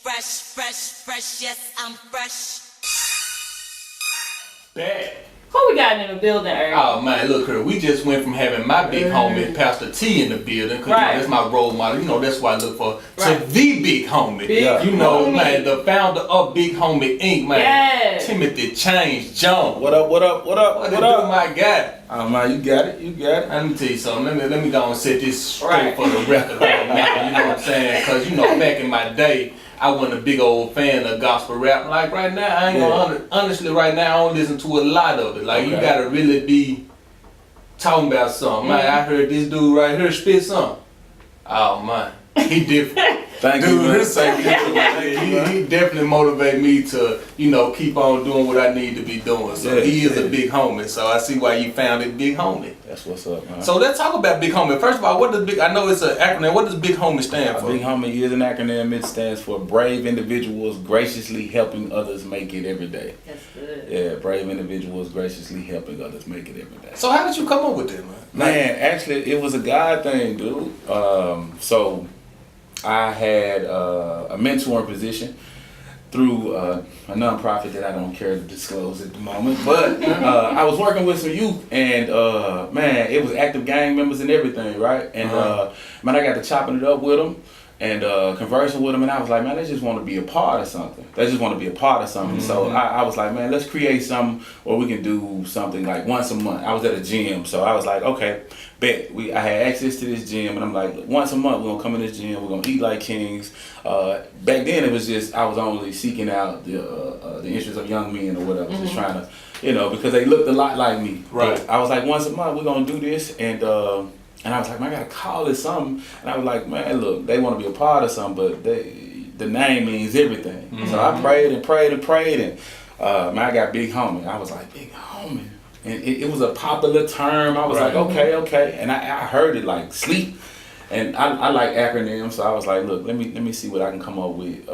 Fresh, fresh, fresh, yes, I'm fresh. Bad. Who we got in the building, Eric? Oh man, look here. We just went from having my big homie, Pastor T, in the building, because that's my role model. You know, that's what I look for. To the big homie. You know, man, the founder of Big Homie Inc., man. Yes. Timothy Change John. What up, what up, what up, what up? My guy. Oh man, you got it, you got it. Let me tell you something. Let me go and set this straight for the record right now. You know what I'm saying? Because, you know, back in my day, I wasn't a big old fan of gospel rap. Like right now, I ain't gonna, honestly, right now, I don't listen to a lot of it. Like, you gotta really be talking about something. Man, I heard this dude right here spit something. Oh man, he different. Thank you, man. He definitely motivated me to, you know, keep on doing what I need to be doing. So he is a big homie. So I see why you founded Big Homie. That's what's up, man. So let's talk about Big Homie. First of all, what does big? I know it's an acronym. What does Big Homie stand for? Big Homie is an acronym. It stands for brave individuals graciously helping others make it every day. That's good. Yeah, brave individuals graciously helping others make it every day. So how did you come up with that, man? Man, actually, it was a God thing, dude. So I had a mentoring position through a nonprofit that I don't care to disclose at the moment. But I was working with some youth, and man, it was active gang members and everything, right? And man, I got to chopping it up with them and conversing with them, and I was like, man, they just want to be a part of something. They just want to be a part of something. So I was like, man, let's create something where we can do something like once a month. I was at a gym, so I was like, okay, bet. I had access to this gym, and I'm like, once a month we're gonna come in this gym, we're gonna eat like kings. Back then it was just, I was only seeking out the interests of young men or whatever, just trying to, you know, because they looked a lot like me. Right. But I was like, once a month we're gonna do this, and I was like, man, I gotta call it something. And I was like, man, look, they want to be a part of something, but the name means everything. So I prayed and prayed and prayed, and man, I got Big Homie. I was like, Big Homie. And it was a popular term. I was like, okay. And I heard it like sleep. And I like acronyms, so I was like, look, let me see what I can come up with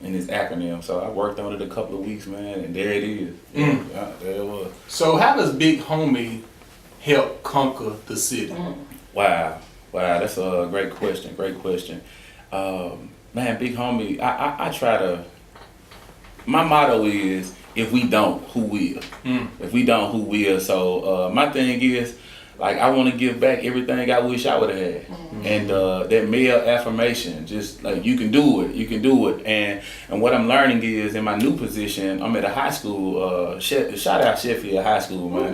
in this acronym. So I worked on it a couple of weeks, man, and there it is. Yeah, there it was. So how does Big Homie help conquer the city? Wow, that's a great question. Man, Big Homie, I try to, my motto is, if we don't, who will? If we don't, who will? So my thing is, like, I want to give back everything I wish I would have had. And that male affirmation, just like, you can do it. And what I'm learning is, in my new position, I'm at a high school, shout out Sheffield High School, man.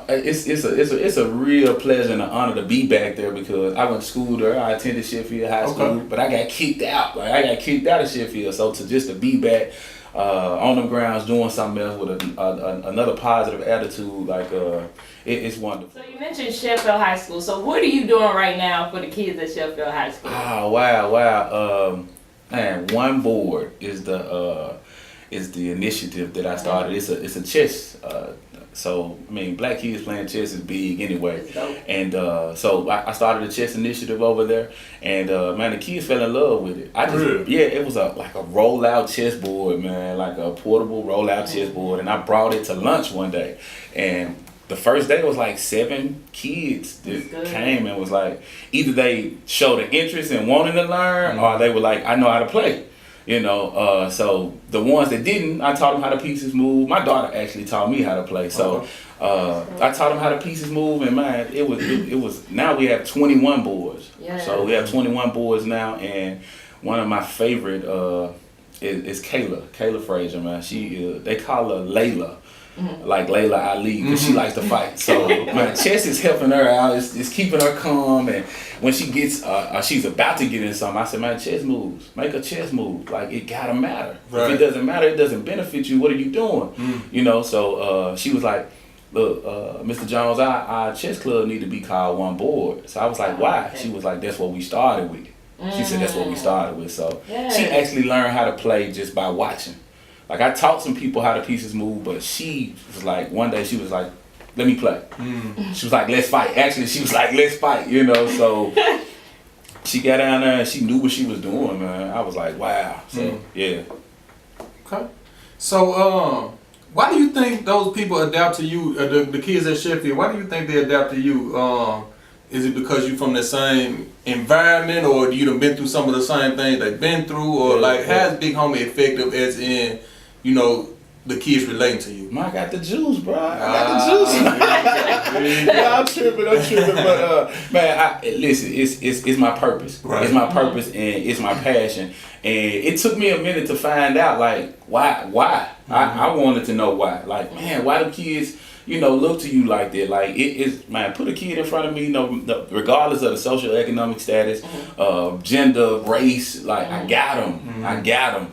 It's a real pleasure and an honor to be back there, because I went to school there. I attended Sheffield High School, but I got kicked out. Like, I got kicked out of Sheffield. So to be back on the grounds doing something else with another positive attitude, like it's wonderful. So you mentioned Sheffield High School. So what are you doing right now for the kids at Sheffield High School? Oh wow. Man, One Board is the initiative that I started. It's a chess. So I mean, black kids playing chess is big anyway. And so I started a chess initiative over there, and man, the kids fell in love with it. It was like a rollout chessboard, man, like a portable rollout chessboard, and I brought it to lunch one day, and the first day was like 7 kids that came and was like, either they showed an interest in wanting to learn, or they were like, I know how to play. You know, so the ones that didn't, I taught them how the pieces move. My daughter actually taught me how to play. So I taught them how the pieces move, and man, it was. Now we have 21 boards. So we have 21 boards now, and one of my favorite is Kayla Frazier, man. They call her Layla. Like Layla Ali, because she likes to fight. So my chess is helping her out. It's keeping her calm. And when she gets, she's about to get in something, I said, man, chess moves. Make a chess move. Like, it gotta matter. Right. If it doesn't matter, it doesn't benefit you. What are you doing? You know. So she was like, look, Mr. Jones, our chess club need to be called One Board. So I was like, why? She was like, that's what we started with. She said that's what we started with. So she actually learned how to play just by watching. Like, I taught some people how the pieces move, but she was like, one day she was like, let me play. She was like, let's fight. Actually, she was like, let's fight, you know. So she got down there and she knew what she was doing, man. I was like, wow. So, yeah. Okay. So, why do you think those people adapt to you, the kids at Sheffield, why do you think they adapt to you? Is it because you from the same environment, or you done been through some of the same things they've been through, or like how's Big Homie effective as in, you know, the kids relating to you? Man, I got the juice, bro. I got the juice. Yeah, I'm tripping, but man, listen, it's my purpose. Right. It's my purpose and it's my passion. And it took me a minute to find out, like, why. I wanted to know why. Like, man, why do kids, you know, look to you like that? Like, man, put a kid in front of me, you know, regardless of the social economic status, gender, race, like, I got them. I got them.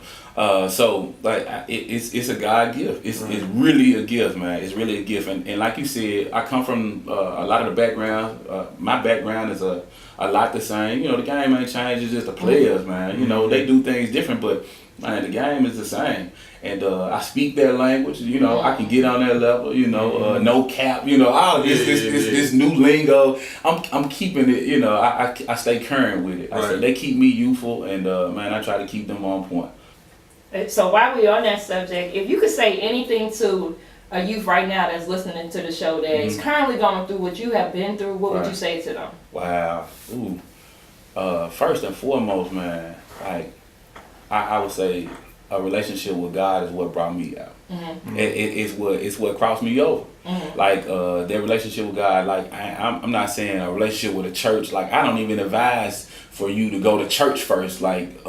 So like it's a God gift. It's really a gift, man. It's really a gift. And like you said, I come from a lot of the background. My background is a lot the same. You know, the game ain't changed. It's just the players, man. You know, they do things different, but man, the game is the same. And I speak their language. You know, I can get on their level. You know, no cap. You know, all of this new lingo. I'm keeping it. You know, I stay current with it. They keep me youthful, and man, I try to keep them on point. So while we're on that subject, if you could say anything to a youth right now that's listening to the show that is currently going through what you have been through, what would you say to them? Wow. Ooh. First and foremost, man, like I would say a relationship with God is what brought me out. It's what crossed me over. Like their relationship with God. Like I'm not saying a relationship with a church. Like I don't even advise for you to go to church first. Like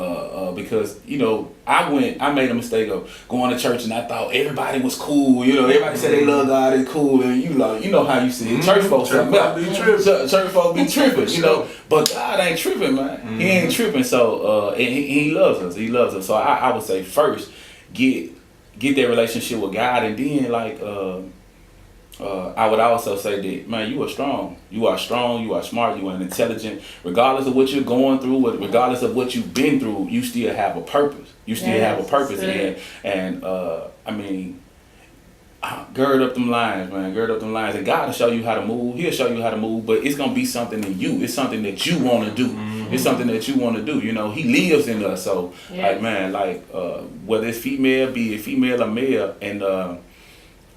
because you know I made a mistake of going to church and I thought everybody was cool. You know, everybody said they love God, they cool, and you know how you see it. Church folks church folks be tripping. You know, but God ain't tripping, man. He ain't tripping. So and he loves us. He loves us. So I would say first get that relationship with God, and then like I would also say that, man, you are strong. You are strong, you are smart, you are intelligent. Regardless of what you're going through, regardless of what you've been through, you still have a purpose. You still have a purpose. And I mean, gird up them lines, man. Gird up them lines. And God will show you how to move. He'll show you how to move, but it's going to be something in you. It's something that you want to do. It's something that you want to do. You know, he lives in us. So, like, man, like, whether it's female, be it female or male, and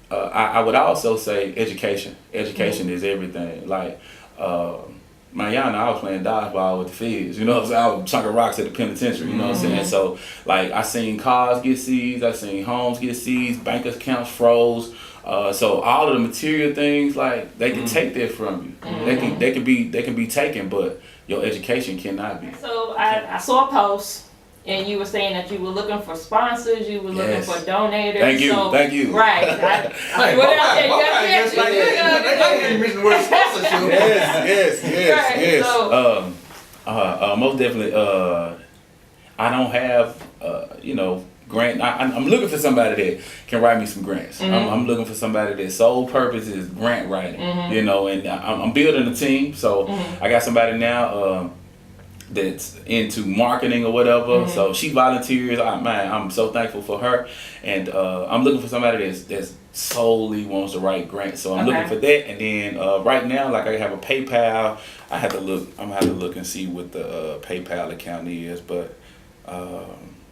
I would also say education. Education is everything. Like, man, y'all know I was playing dodgeball with the feds. You know what I'm saying? I was chunking rocks at the penitentiary. You know what I'm saying? So, like, I seen cars get seized. I seen homes get seized. Bank accounts froze. So all of the material things, like, they can take that from you. They can be taken, but your education cannot be. So I saw a post. And you were saying that you were looking for sponsors, you were looking for donators. Thank you, thank you. Right. Yes. So, most definitely, I don't have, you know, grant. I'm looking for somebody that can write me some grants. I'm looking for somebody that sole purpose is grant writing. You know, and I'm building a team. So I got somebody now. That's into marketing or whatever. So she volunteers. I'm so thankful for her. And I'm looking for somebody that's solely wants to write grants. So I'm looking for that. And then right now, like I have a PayPal. I'm gonna have to look and see what the PayPal account is. But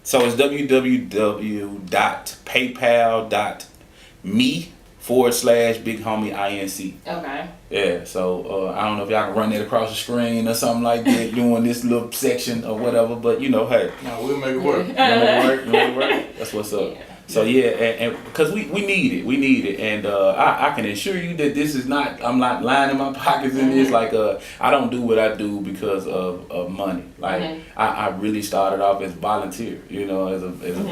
so it's www.paypal.me/Big Homie INC. Okay. Yeah, so I don't know if y'all can run that across the screen or something like that, doing this little section or whatever, but you know, hey. No, we'll make it work. We'll make it work. That's what's up. Yeah. So yeah, and because we need it, and I can assure you that this is not. I'm not lining my pockets in this. Like I don't do what I do because of money. Like I really started off as volunteer. You know, as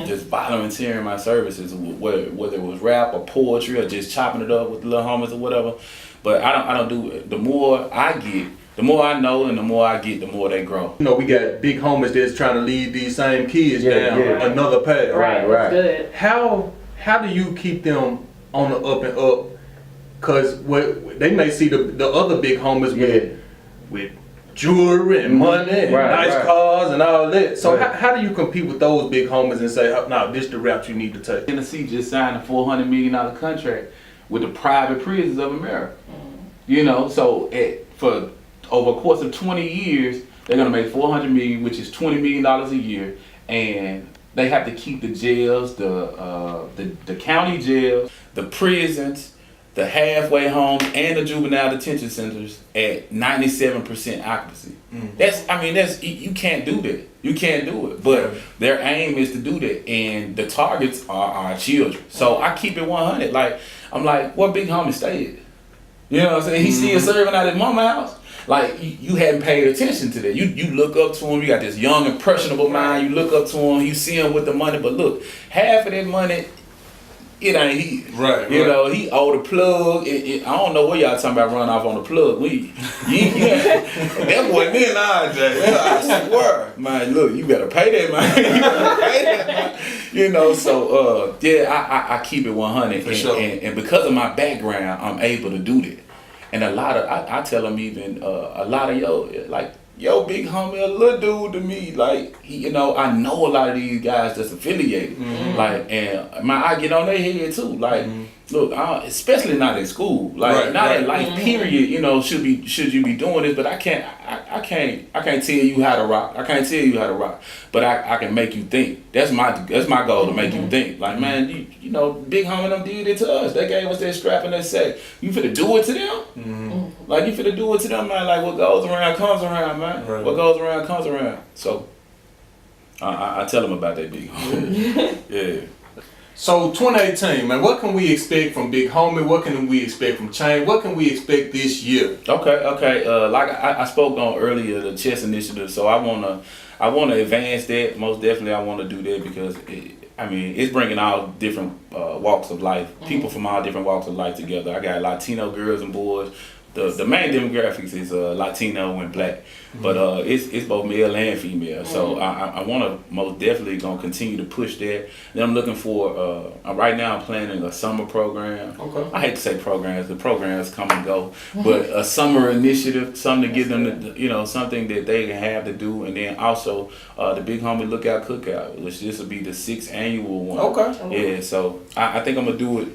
just volunteering my services, whether it was rap or poetry or just chopping it up with the little homies or whatever. But I don't do it. The more I get, the more I know, and the more I get, the more they grow. You know, we got big homies that's trying to lead these same kids down another path. Right. Good. How do you keep them on the up and up? Cause they may see the other big homies with jewelry and money and nice cars and all that. So how do you compete with those big homies and say, no, this is the route you need to take? Tennessee just signed a $400 million contract with the private prisons of America. You know, so for over a course of 20 years, they're gonna make $400 million, which is $20 million a year, and they have to keep the jails, the county jails, the prisons, the halfway homes and the juvenile detention centers at 97% occupancy. That's you can't do that. You can't do it. But their aim is to do that, and the targets are our children. So I keep it 100. Like I'm like, what big homie stayed? You know what I'm saying? He's still serving at his mama house. Like you hadn't paid attention to that. You look up to him. You got this young impressionable mind. You look up to him. You see him with the money, but look, half of that money. It ain't he. Right. You know, he owe the plug. I don't know what y'all talking about run off on the plug. That wasn't in our day. I swear. Man, look, you better pay that, man. You better pay that, man. You know, so, I keep it 100. For sure. And because of my background, I'm able to do that. And a lot of, I tell them even, a lot of yo, big homie, a little dude to me, like, I know a lot of these guys that's affiliated, like, and I get on their head too, like, look, especially not in school, like, not in life, period, should you be doing this, but I can't tell you how to rock, but I can make you think. That's my goal, to make you think, like, man, big homie them did it to us, they gave us that strap and that sack, you finna do it to them? Like, you finna do it to them, man, like, what goes around comes around, man. Right. What goes around comes around. So, I tell them about that big homie. Yeah. So 2018, man, what can we expect from Big Homie? What can we expect from Chain? What can we expect this year? Okay. Like I spoke on earlier, the chess initiative. So I wanna advance that. Most definitely, I wanna do that because it's bringing all different walks of life, people from all different walks of life together. I got Latino girls and boys. The main demographics is Latino and Black, but it's both male and female. So I want to most definitely gonna continue to push that. Then I'm looking for right now I'm planning a summer program. Okay. I hate to say programs. The programs come and go, but a summer initiative, something to give them, something that they can have to do, and then also the Big Homie Lookout Cookout, which this will be the 6th annual one. Okay. Yeah. So I think I'm gonna do it.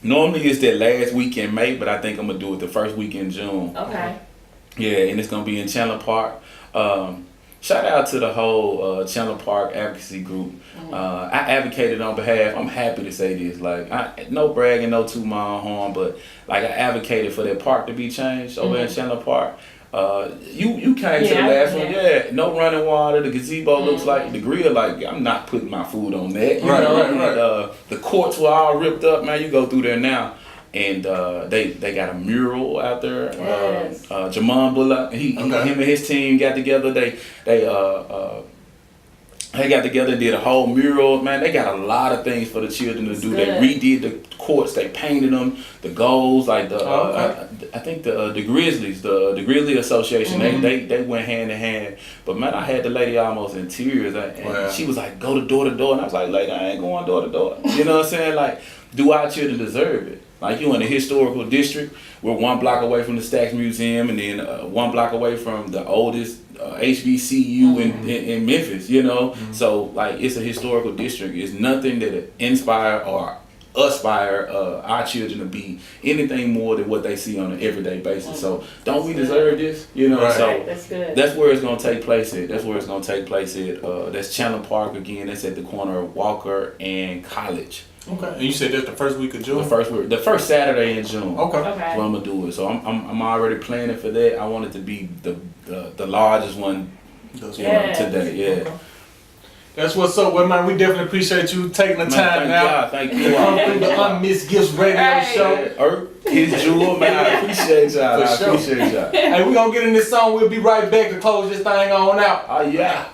Normally it's that last week in May, but I think I'm gonna do it the first week in June. Okay. Yeah, and it's gonna be in Chandler Park. Shout out to the whole Chandler Park advocacy group. I advocated on behalf. I'm happy to say this. Like, no bragging, no toot my own horn, but like I advocated for that park to be changed over in Chandler Park. You came to the last one, no running water. The gazebo looks like the grill. Like, I'm not putting my food on that. Right. The courts were all ripped up, man. You go through there now, and they got a mural out there. Yes. Jamon Bullock, him and his team got together. They got together and did a whole mural. Man, they got a lot of things for the children to do. Good. They redid the courts. They painted them. The goals, like I think the Grizzlies, the Grizzly Association, they went hand in hand. But man, I had the lady almost in tears. And she was like, go to door, and I was like, lady, I ain't going door to door. You know what I'm saying? Like, do our children deserve it? Like, you in the historical district, we're 1 block away from the Stax Museum, and then 1 block away from the oldest HBCU in Memphis, So, like, it's a historical district. It's nothing that inspire or aspire our children to be anything more than what they see on an everyday basis. So, don't we deserve this? So that's good. That's where it's going to take place at. That's Chandler Park again. That's at the corner of Walker and College. Okay. And you said that's the first week of June? The first Saturday in June. Okay. That's what I'm gonna do it. So I'm already planning for that. I want it to be the largest one today. Yeah. Okay. That's what's up, well, man. We definitely appreciate you taking the time now. Thank you. Come through the UnMissed Gifts Radio Show. His jewel, man. I appreciate y'all. Hey, we gonna get in this song. We'll be right back to close this thing on out. Oh yeah.